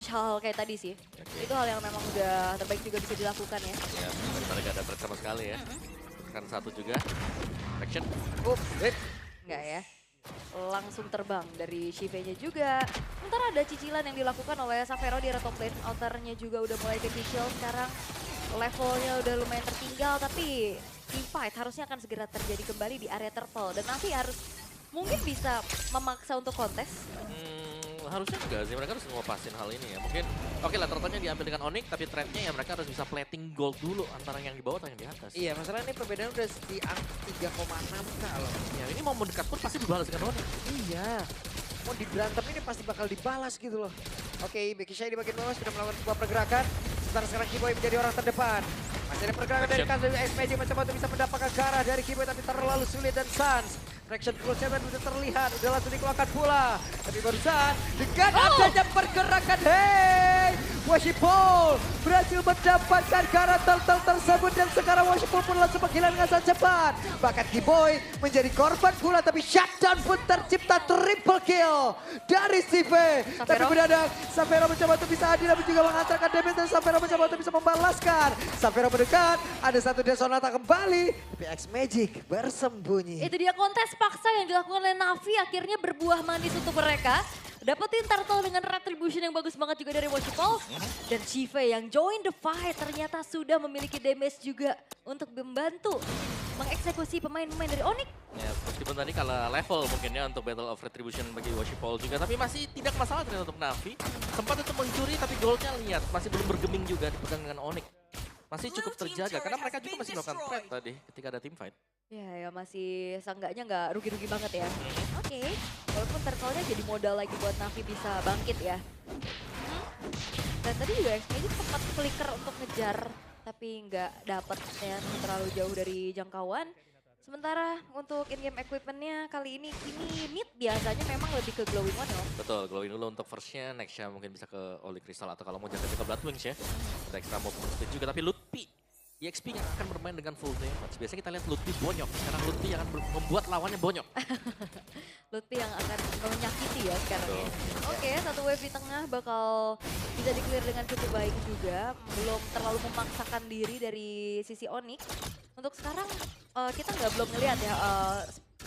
hal-hal kayak tadi sih. Itu hal yang memang udah terbaik juga bisa dilakukan ya. Ya, daripada gak ada threat sama sekali ya. Kan satu juga. Action. Hit. Enggak ya. Langsung terbang dari Shive-nya juga. Sementara ada cicilan yang dilakukan oleh Savero di area top lane. Outernya juga udah mulai kecil sekarang. Levelnya udah lumayan tertinggal tapi teamfight harusnya akan segera terjadi kembali di area turtle. Dan nanti harus mungkin bisa memaksa untuk kontes. Harusnya enggak sih, mereka harus ngelupasin hal ini ya. Mungkin, oke lah turtle-nya diambil dengan Onyx, tapi trendnya ya mereka harus bisa plating gold dulu antara yang di bawah atau yang di atas. Iya, masalahnya ini perbedaan udah di angka 3,6 kalau. Ya ini mau mendekat pun pasti dibalas dengan Onyx. Iya. Mau diberantem ini pasti bakal dibalas gitu loh. Oke, Becky Shy di bagian bawah sudah melakukan sebuah pergerakan. Sekarang Keyboy menjadi orang terdepan. Masih ada pergerakan dari Kanzo SMG mencoba untuk bisa mendapatkan ke arah dari Keyboy tapi terlalu sulit dan Sans. Reaction pulse-nya sudah terlihat, udah langsung dikeluarkan pula. Tapi barusan dengan adanya pergerakan, hey! Washipol berhasil mendapatkan karakter tersebut dan sekarang Washipol pun langsung kehilangan sangat cepat. Bahkan Keyboy menjadi korban pula tapi shutdown pun tercipta triple kill dari Steve. Tapi mendadak Savero mencoba untuk bisa adil dan juga mengantarkan damage dan Savero mencoba untuk bisa membalaskan. Savero mendekat, ada satu Desonata kembali, tapi X-Magic bersembunyi. Itu dia kontes paksa yang dilakukan oleh Navi akhirnya berbuah manis untuk mereka. Dapetin turtle dengan retribution yang bagus banget juga dari Washipol. Dan Shive yang join the fight ternyata sudah memiliki damage juga untuk membantu mengeksekusi pemain-pemain dari Onyx. Ya, meskipun tadi kalah level mungkin ya untuk Battle of Retribution bagi Washipol juga. Tapi masih tidak masalah ternyata untuk Navi. Sempat untuk mencuri tapi goldnya lihat masih belum bergeming juga dipegang dengan Onyx. Masih cukup terjaga karena mereka juga masih melakukan threat tadi ketika ada team fight. Ya masih seenggaknya nggak rugi-rugi banget ya. Oke, walaupun turtle-nya jadi modal lagi buat Navi bisa bangkit ya. Dan tadi juga X-Magic sempat flicker untuk ngejar tapi nggak dapet ya, terlalu jauh dari jangkauan. Sementara untuk in-game equipment-nya kali ini mid biasanya memang lebih ke glowing one ya. Betul, glowing dulu untuk first-nya, next-nya mungkin bisa ke Holy Crystal atau kalau mau jaga ke Bloodwings ya. Ada extra movement speed juga, tapi Lutpi EXP yang akan bermain dengan full damage. Biasanya kita lihat Lutfi bonyok, sekarang Lutfi yang akan membuat lawannya bonyok. Lutfi yang akan menyakiti ya sekarang ya. Oke, satu wave di tengah bakal bisa di-clear dengan cukup baik juga. Belum terlalu memaksakan diri dari sisi Onyx. Untuk sekarang kita belum ngelihat ya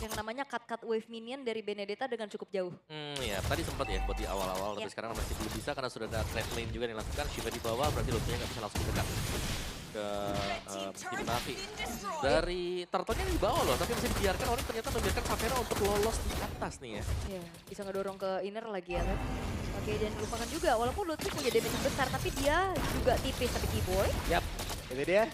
yang namanya cut wave minion dari Benedetta dengan cukup jauh. Ya tadi sempat ya buat di awal-awal, tapi sekarang masih belum bisa karena sudah ada trade lane juga yang dilakukan. Shiva di bawah, berarti Lutfi nggak bisa langsung dekat ke tim Navi. Dari turtle-nya di bawah loh, tapi masih dibiarkan orang ternyata membiarkan Savero untuk lolos di atas nih ya. Iya, bisa ngedorong ke inner lagi ya kan. Oke, jangan lupakan juga walaupun Lutfi punya damage yang besar tapi dia juga tipis tapi Keyboy. Yap, itu dia.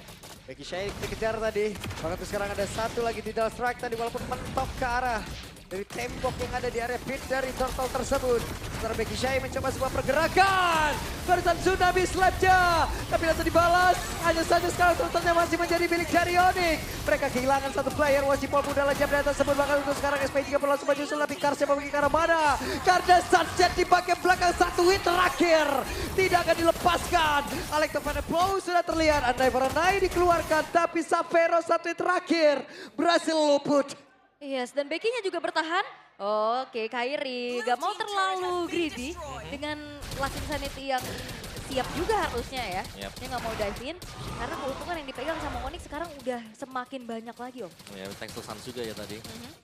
Becky Shy dikejar tadi. Bahkan tuh sekarang ada satu lagi di Dal Strike tadi walaupun mentok ke arah dari tembok yang ada di area pit dari turtle tersebut. Sementara Becky Shy mencoba sebuah pergerakan. Barusan Tsunami slapnya. Tapi langsung dibalas. Hanya saja sekarang turtle-nya masih menjadi milik dari Onyx. Mereka kehilangan satu player. Washipol mudah lejam dari atas sebut. Bahkan untuk sekarang SP juga berlangsung maju. Tapi Karsnya membagi ke arah mana? Karena Sunset di bagian belakang satu hit terakhir. Tidak akan dilepaskan. Alektovan Blow sudah terlihat. Andai Perenai dikeluarkan. Tapi Savero satu hit terakhir. Berhasil luput. Yes, dan Becky-nya juga bertahan. Oke, Kairi gak mau terlalu greedy dengan last insanity yang siap juga harusnya ya. Dia gak mau dive in, karena keuntungan yang dipegang sama Onyx sekarang udah semakin banyak lagi om. Ya, thanks to Sans juga ya tadi.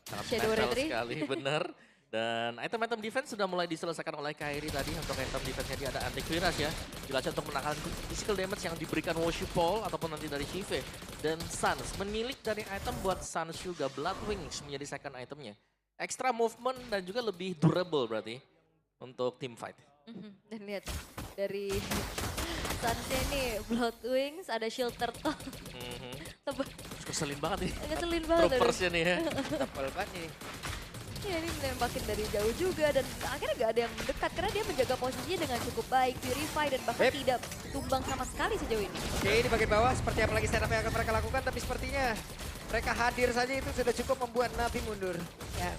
Sangat Shadow nempel Retry. sekali, bener. Dan item-item defense sudah mulai diselesaikan oleh Kairi tadi. Untuk item defense-nya dia ada anti-virus ya. Jelasnya untuk menahan physical damage yang diberikan Washipol ataupun nanti dari Shive. Dan Sans, menilik dari item buat Sans juga. Bloodwings menjadi second itemnya. Extra movement dan juga lebih durable berarti untuk team fight. Dan lihat dari Sansnya ini Bloodwings, ada shield turtle. Keselin banget nih. Ngeselin banget. Troopersnya nih ya. Tepel banget nih. Ya ini menembakin dari jauh juga dan akhirnya gak ada yang mendekat karena dia menjaga posisinya dengan cukup baik, purify dan bahkan tidak tumbang sama sekali sejauh ini. Oke, di bagian bawah seperti apa lagi setup yang akan mereka lakukan, tapi sepertinya mereka hadir saja itu sudah cukup membuat Navi mundur. Ya,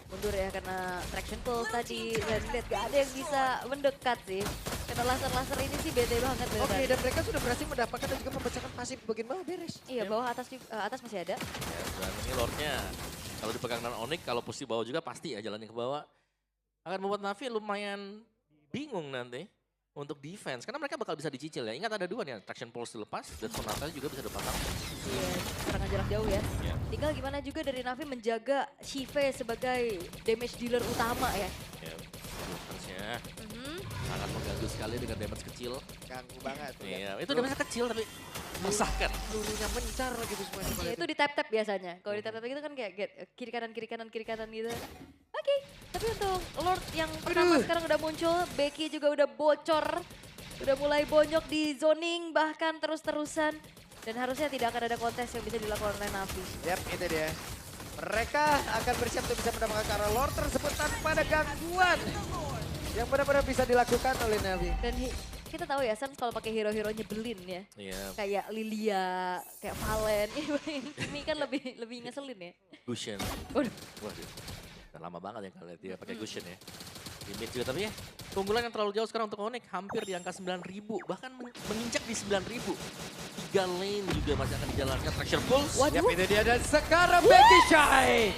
mundur ya karena traction pulse tadi dan lihat gak ada yang bisa mendekat sih. Karena laser-laser ini sih bete banget. Oke, dan mereka sudah berhasil mendapatkan dan juga memecahkan pasif di bagian bawah beres. Iya, bawah atas masih ada. Ya, dan ini lordnya kalau dipegang dengan Onyx, kalau push di bawah juga pasti ya jalannya ke bawah. Akan membuat Navi lumayan bingung nanti. untuk defense. Karena mereka bakal bisa dicicil ya. Ingat ada dua nih, Traction Pulse dilepas dan Sonata juga bisa dipasang. Iya, serangan jarak jauh ya. Iya. Tinggal gimana juga dari Navi menjaga Shive sebagai damage dealer utama ya. Ya, defense-nya Mhm. sangat mengganggu sekali dengan damage kecil. Ganggu banget. Iya, itu damage kecil tapi mesahkan. Pelurunya mencar gitu semua. Ya, itu di tap-tap biasanya. Kalau di tap-tap gitu kan kayak kiri kanan gitu. Oke, tapi untuk Lord yang pertama sekarang udah muncul, Becky juga udah bocor. Udah mulai bonyok di zoning bahkan terus-terusan. Dan harusnya tidak akan ada kontes yang bisa dilakukan oleh Navi. Yap, itu dia. Mereka akan bersiap untuk bisa mendapatkan arah Lord tersebut tanpa ada gangguan. Yang benar-benar bisa dilakukan oleh Navi. Dan kita tahu ya, Suns kalau pakai hero-hero nyebelin ya. Iya, Kayak Lilia, kayak Valen. Ini kan lebih ngeselin ya. Gushen. Waduh. Waduh, udah lama banget ya kalau lihat dia pakai Gushen ya. Di mid juga tapi ya, keunggulan yang terlalu jauh sekarang untuk Onyx hampir di angka 9.000, bahkan menginjak di 9.000. 3 lane juga masih akan dijalankan Traction Pulse. Waduh. Yap, itu dia. Dan sekarang Becky Shy.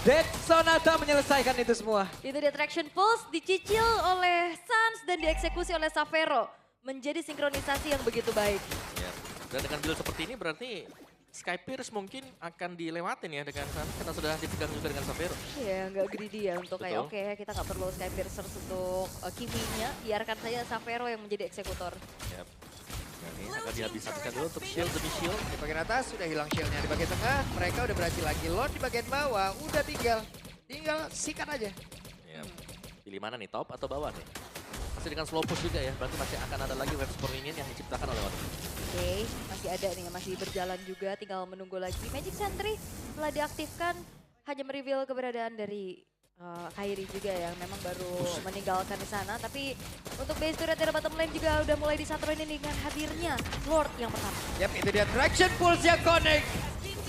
Dead Sonata menyelesaikan itu semua. Itu dia Traction Pulse dicicil oleh Suns dan dieksekusi oleh Savero. Menjadi sinkronisasi yang begitu baik. Ya. Dan dengan build seperti ini berarti Sky Pierce mungkin akan dilewatin ya dengan sana karena sudah dipegang juga dengan Savero. Iya, nggak greedy ya untuk kayak Betul. oke, kita nggak perlu Sky Piercers untuk Kimi-nya. Biarkan saja Savero yang menjadi eksekutor. Yap. Nah, ini akan dihabiskan dulu untuk shield demi shield. Di bagian atas sudah hilang shieldnya. Di bagian tengah mereka udah berhasil lagi. Lord di bagian bawah udah tinggal sikat aja. Yap. Pilih mana nih, top atau bawah nih? Masih dengan slow push juga ya, berarti masih akan ada lagi wave sport minion yang diciptakan oleh Onyx. Oke, masih ada nih, masih berjalan juga, tinggal menunggu lagi. Magic Sentry telah diaktifkan, hanya mereveal keberadaan dari Kairi juga yang memang baru meninggalkan di sana. Tapi untuk base turret dari bottom lane juga udah mulai disatuin ini dengan hadirnya Lord yang pertama. Yap, itu dia Traction Pulse yang connect.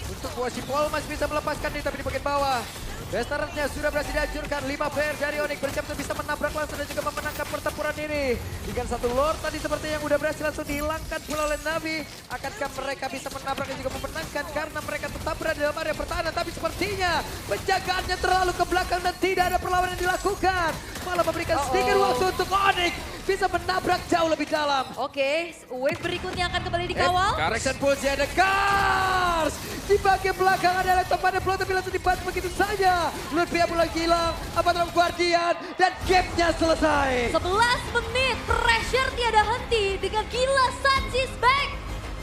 Untuk Paul masih bisa melepaskan diri tapi di bagian bawah. Base turretnya sudah berhasil dihancurkan. 5 player dari Onyx bersiap untuk bisa menabrak langsung dan juga memenangkan pertempuran ini. Dengan satu Lord tadi seperti yang udah berhasil langsung dihilangkan pula oleh Navi. Akankah mereka bisa menabrak dan juga memenangkan karena mereka tetap berada dalam area pertahanan. Tapi sepertinya penjagaannya terlalu ke belakang dan tidak ada perlawanan yang dilakukan. Malah memberikan sedikit waktu untuk Onyx bisa menabrak jauh lebih dalam. Oke, wave berikutnya akan kembali dikawal. Traction Pulse ada Cars. Di bagian belakang ada laptop pada plot tapi langsung dibantu begitu saja. Ludwig mulai hilang, apa dalam Guardian dan gamenya selesai. 11 menit, pressure tiada henti dengan gila Suns is back.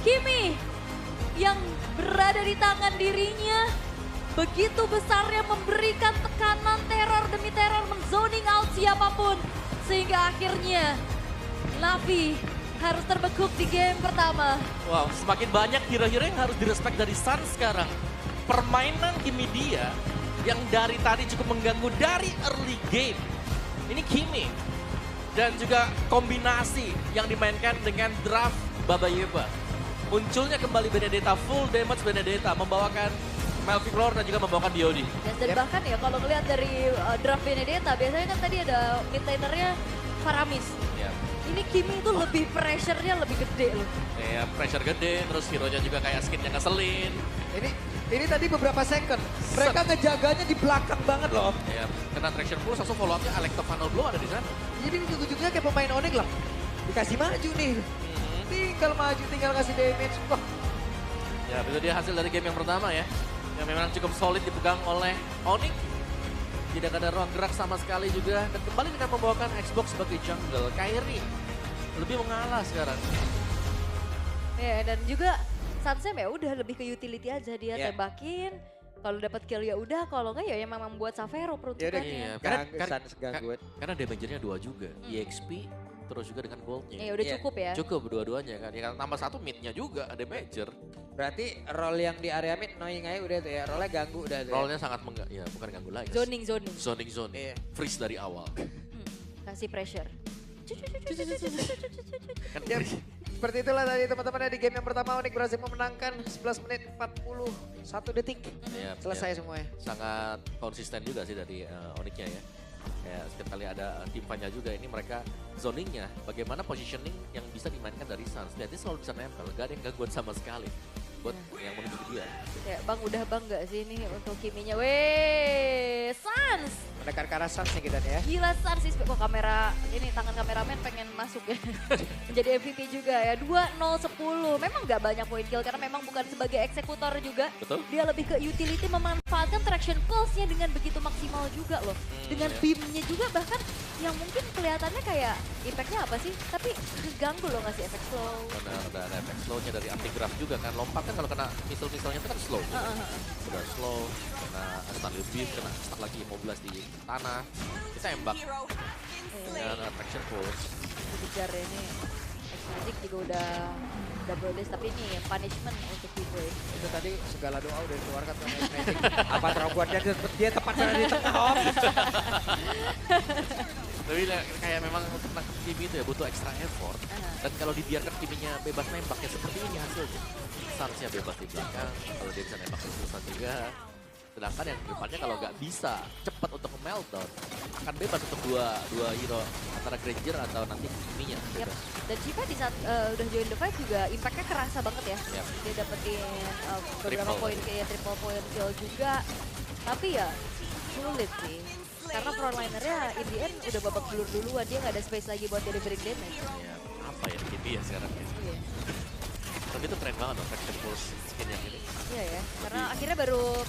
Kimi yang berada di tangan dirinya begitu besarnya memberikan tekanan teror demi teror menzoning out siapapun. Sehingga akhirnya Navi harus terbekuk di game pertama. Wow, semakin banyak hero-hero yang harus direspek dari Suns sekarang. Permainan Kimi dia yang dari tadi cukup mengganggu dari early game. Ini Kimi. Dan juga kombinasi yang dimainkan dengan draft Babayeva. Munculnya kembali Benedetta, full damage Benedetta, membawakan Melvin Lord dan juga membawakan BOD. Dan bahkan ya kalau ngelihat dari draft Benedetta, biasanya kan tadi ada mid lanernya Faramis. Ya. Ini Kimi itu lebih pressure-nya lebih gede loh. Ya, pressure gede, terus hero-nya juga kayak skinnya ngeselin. Ini tadi beberapa second. Mereka ngejaganya di belakang banget loh. Ya, kena Traction Pulse langsung follow up-nya Alecto Funnel Blow ada di sana. Jadi ujung-ujungnya kayak pemain Onyx lah. Dikasih maju nih. Tinggal maju, tinggal kasih damage. Wah, Ya, itu dia hasil dari game yang pertama ya. Yang memang cukup solid dipegang oleh Onyx. Tidak ada ruang gerak sama sekali juga. Dan kembali dengan membawakan Xbox sebagai jungle. Kairi lebih mengalah sekarang. Ya dan juga Sunsem ya udah lebih ke utility aja dia Yeah. tembakin. Kalau dapat kill ya udah, kalau enggak ya memang membuat Savero peruntukannya. Iya, karena damagernya 2 juga. EXP terus juga dengan goldnya. Ya udah Iya. cukup ya. Cukup dua-duanya kan. Ya, tambah 1 midnya juga ada damager. berarti role yang di area mid annoying aja udah tuh ya. Role-nya ganggu udah tuh ya. Rollnya sangat ya bukan ganggu lagi. Zoning. Zoning zone. Iya. Freeze dari awal. Kasih pressure. Kan Ya, seperti itulah tadi teman-teman di game yang pertama Onyx berhasil memenangkan 11 menit 41 detik. ya, Selesai ya. semuanya. Sangat konsisten juga sih dari Onyx-nya ya. Ya, setiap kali ada tim fight-nya juga ini mereka zoningnya, bagaimana positioning yang bisa dimainkan dari Suns. Jadi selalu bisa nempel, gak ada yang gangguan sama sekali. buat yang menuju ke dia. Ya, Bang udah Bang nggak sih ini untuk Kiminya? Weh, Sans! Mendekat ke arah Suns nih kita nih ya. Gila Sans sih, kok kamera, ini tangan kameramen pengen masuk ya. Menjadi MVP juga ya, 2-0-10. Memang nggak banyak point kill karena memang bukan sebagai eksekutor juga. Betul. Dia lebih ke utility, memanfaatkan traction pulse-nya dengan begitu maksimal juga loh. Dengan iya. beam-nya juga bahkan yang mungkin kelihatannya kayak impact-nya apa sih, tapi ngeganggu loh ngasih efek slow. Benar, dan efek slow-nya dari anti-graph juga kan. Lompat kan kalau kena misal-misalnya itu kan slow. Udah slow, kena Stanley Beam, kena stuck lagi 15 di tanah. Kita embak dengan attraction pulse. Dikejar ini. X-Magic juga udah double dash, tapi ini punishment untuk Keyboy. Itu tadi segala doa udah dikeluarkan sama X-Magic. Apa terobosannya dia tepat berada di tengah om. Tapi kayak memang untuk nangkep Kimi itu ya butuh extra effort. Dan kalau dibiarkan Kiminya bebas nembak ya seperti ini hasilnya. Sansnya bebas di belakang, kalau dia bisa nembak terus juga. Sedangkan yang depannya kalau nggak bisa cepat untuk meltdown, akan bebas untuk dua hero antara Granger atau nanti Kiminya. Yep. Bebas. Dan Shiva di saat udah join the fight juga impact-nya kerasa banget ya. Yep. Dia dapetin beberapa Triple. poin kayak triple point kill juga. Tapi ya sulit sih. Karena frontlinernya in the end udah babak belur duluan. Dia nggak ada space lagi buat delivering damage. Ya, apa ya Kimi ya sekarang ya. Iya. Tapi itu keren banget loh, Traction Pulse skin yang ini. Iya ya. Karena akhirnya baru